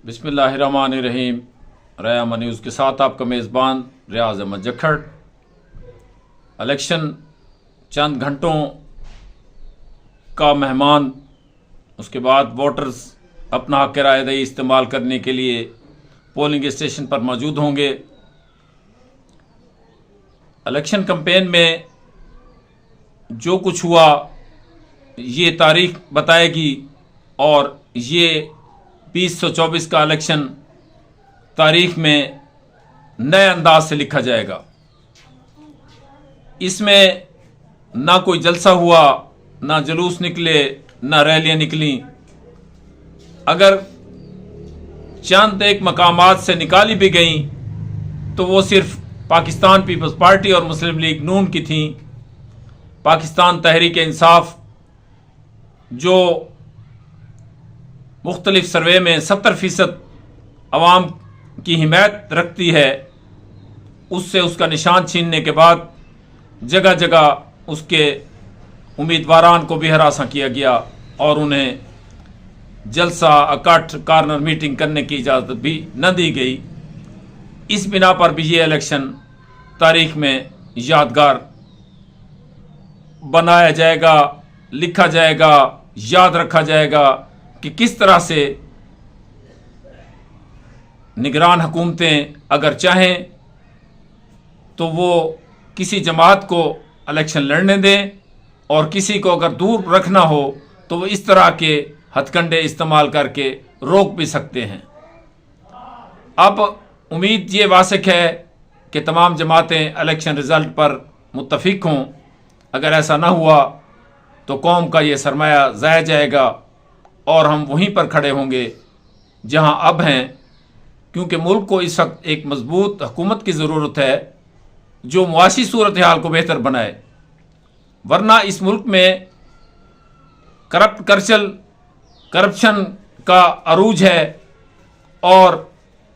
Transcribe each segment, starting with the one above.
बिस्मिल्लाहिर्रहमानिर्रहीम। रयामा न्यूज़ के साथ आपका मेज़बान रियाज अहमद जखड़। इलेक्शन चंद घंटों का मेहमान, उसके बाद वोटर्स अपना हक़ राय दही इस्तेमाल करने के लिए पोलिंग स्टेशन पर मौजूद होंगे। इलेक्शन कैंपेन में जो कुछ हुआ ये तारीख बताएगी और ये 2024 का इलेक्शन तारीख में नए अंदाज से लिखा जाएगा। इसमें ना कोई जलसा हुआ, ना जुलूस निकले, ना रैलियां निकली। अगर चंद एक मकामात से निकाली भी गई तो वो सिर्फ पाकिस्तान पीपल्स पार्टी और मुस्लिम लीग नून की थी। पाकिस्तान तहरीक इंसाफ जो मुख्तलिफ सर्वे में 70% अवाम की हिमायत रखती है, उससे उसका निशान छीनने के बाद जगह जगह उसके उम्मीदवारान को भी हरासा किया गया और उन्हें जलसा, इकट्ठ, कार्नर मीटिंग करने की इजाज़त भी न दी गई। इस बिना पर भी ये इलेक्शन तारीख में यादगार बनाया जाएगा, लिखा जाएगा, याद रखा जाएगा कि किस तरह से निगरान हुकूमतें अगर चाहें तो वो किसी जमात को इलेक्शन लड़ने दें और किसी को अगर दूर रखना हो तो वो इस तरह के हथकंडे इस्तेमाल करके रोक भी सकते हैं। अब उम्मीद ये वासिक है कि तमाम जमातें इलेक्शन रिज़ल्ट पर मुत्तफिक हों। अगर ऐसा ना हुआ तो कौम का ये सरमाया ज़ाया जाएगा और हम वहीं पर खड़े होंगे जहां अब हैं, क्योंकि मुल्क को इस वक्त एक मजबूत हुकूमत की ज़रूरत है जो मुआशी सूरत हाल को बेहतर बनाए। वरना इस मुल्क में करप्शन का अरूज है और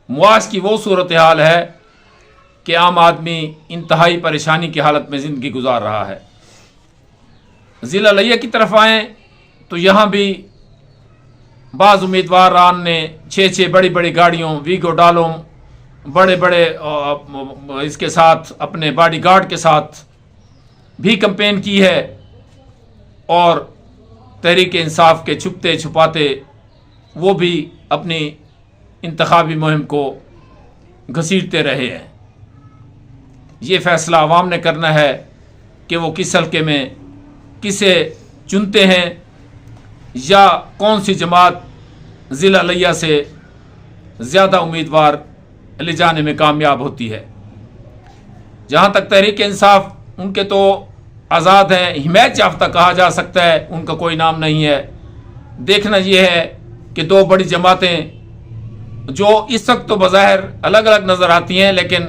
मुआश की वो सूरत हाल है कि आम आदमी इंतहाई परेशानी की हालत में ज़िंदगी गुजार रहा है। ज़िला लिया की तरफ आएँ तो यहाँ भी बाज़ उम्मीदवारान ने 6 बड़ी बड़ी गाड़ियों, वीगो डालों, बड़े बड़े इसके साथ अपने बॉडीगार्ड के साथ भी कैंपेन की है और तहरीक इंसाफ के छुपते छुपाते वो भी अपनी इंतखाबी मुहिम को घसीटते रहे हैं। ये फैसला आवाम ने करना है कि वो किस हल्के में किसे चुनते हैं या कौन सी जमात ज़िला लिया से ज़्यादा उम्मीदवार ले जाने में कामयाब होती है। जहाँ तक तहरीक इंसाफ, उनके तो आज़ाद हैं, हिमायत याफ्ता कहा जा सकता है, उनका कोई नाम नहीं है। देखना यह है कि दो बड़ी जमातें जो इस वक्त तो बज़ाहिर अलग अलग नज़र आती हैं लेकिन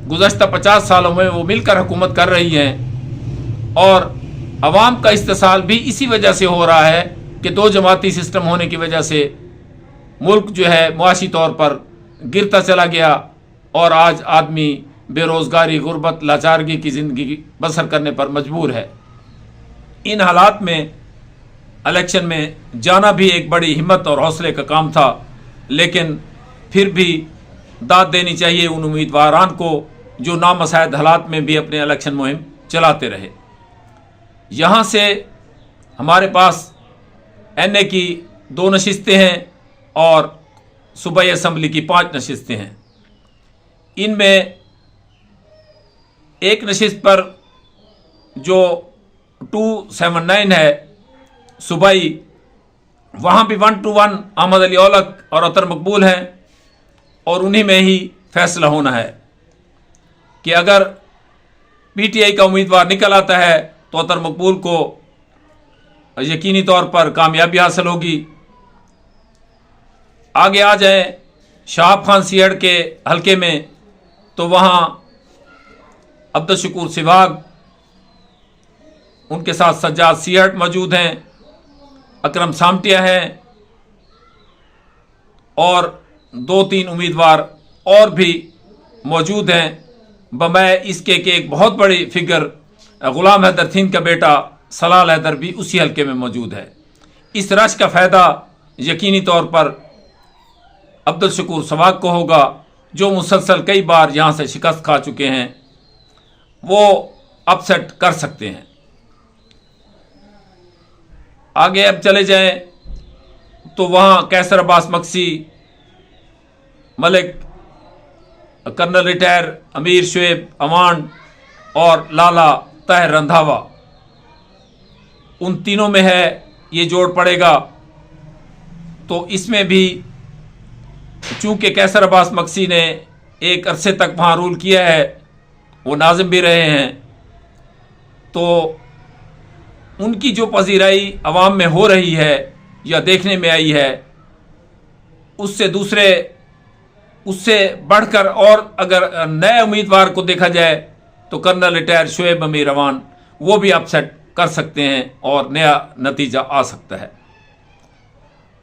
गुज़श्ता 50 सालों में वो मिलकर हुकूमत कर रही हैं और अवाम का इस्तेसाल भी इसी वजह से हो रहा है कि दो जमाती सिस्टम होने की वजह से मुल्क जो है मुआशी तौर पर गिरता चला गया और आज आदमी बेरोज़गारी, गुर्बत, लाचारगी की ज़िंदगी बसर करने पर मजबूर है। इन हालात में इलेक्शन में जाना भी एक बड़ी हिम्मत और हौसले का काम था, लेकिन फिर भी दाद देनी चाहिए उन उम्मीदवारान को जो नामसायद हालात में भी अपने इलेक्शन मुहिम चलाते रहे। यहाँ से हमारे पास NA की 2 नशिस्तें हैं और सूबाई असम्बली की 5 नशिस्तें हैं। इनमें एक नशिस्त पर जो 279 है सूबाई, वहाँ भी 1 to 1 अहमद अली औलख और अतर मकबूल हैं और उन्हीं में ही फैसला होना है कि अगर PTI का उम्मीदवार निकल आता है तो अतर मकबूल को यकीनी तौर पर कामयाबी हासिल होगी। आगे आ जाए शाहब खान सीहड़ के हलके में तो वहाँ अब्दुल शकूर सिवाग, उनके साथ सज्जाद सीहड़ मौजूद हैं, अकरम सामटिया हैं और 2-3 उम्मीदवार और भी मौजूद हैं। बमय इसके कि एक बहुत बड़ी फिगर गुलाम हैदर थीन का बेटा सलाल हैदर भी उसी हल्के में मौजूद है। इस रश का फ़ायदा यकीनी तौर पर अब्दुल शकूर सवाग को होगा, जो मुसलसल कई बार यहाँ से शिकस्त खा चुके हैं। वो अपसेट कर सकते हैं। आगे अब चले जाएं तो वहाँ कैसर अब्बास मक्सी, मलिक, कर्नल रिटायर अमीर शुएब अवान और लाला ताहिर रंधावा, उन तीनों में है ये जोड़ पड़ेगा। तो इसमें भी चूंकि कैसर अब्बास मक्सी ने एक अरसे तक वहाँ रूल किया है, वो नाज़िम भी रहे हैं, तो उनकी जो पजीराई अवाम में हो रही है या देखने में आई है, उससे बढ़कर और अगर नए उम्मीदवार को देखा जाए तो कर्नल रिटायर शुएब अमीर अवान, वो भी अपसेट कर सकते हैं और नया नतीजा आ सकता है।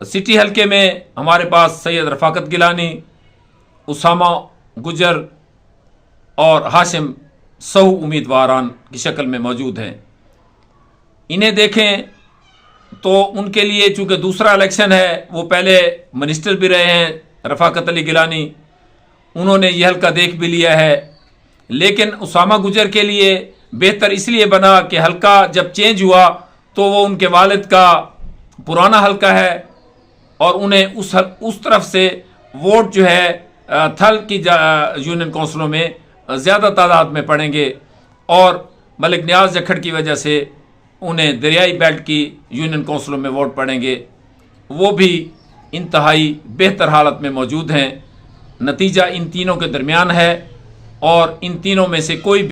सिटी हल्के में हमारे पास सैयद रफ़ाकत गिलानी, उसामा गुजर और हाशिम सहू उम्मीदवारान की शक्ल में मौजूद हैं। इन्हें देखें तो उनके लिए चूँकि दूसरा इलेक्शन है, वो पहले मिनिस्टर भी रहे हैं रफ़ाकत अली गिलानी, उन्होंने यह हल्का देख भी लिया है। लेकिन उसामा गुजर के लिए बेहतर इसलिए बना कि हल्का जब चेंज हुआ तो वो उनके वालिद का पुराना हल्का है और उन्हें उस तरफ से वोट जो है थल की यूनियन काउंसिलों में ज़्यादा तादाद में पड़ेंगे और मलिक नियाज़ जखड़ की वजह से उन्हें दरियाई बेल्ट की यूनियन काउंसिलों में वोट पड़ेंगे। वो भी इंतहाई बेहतर हालत में मौजूद हैं। नतीजा इन तीनों के दरमियान है और इन तीनों में से कोई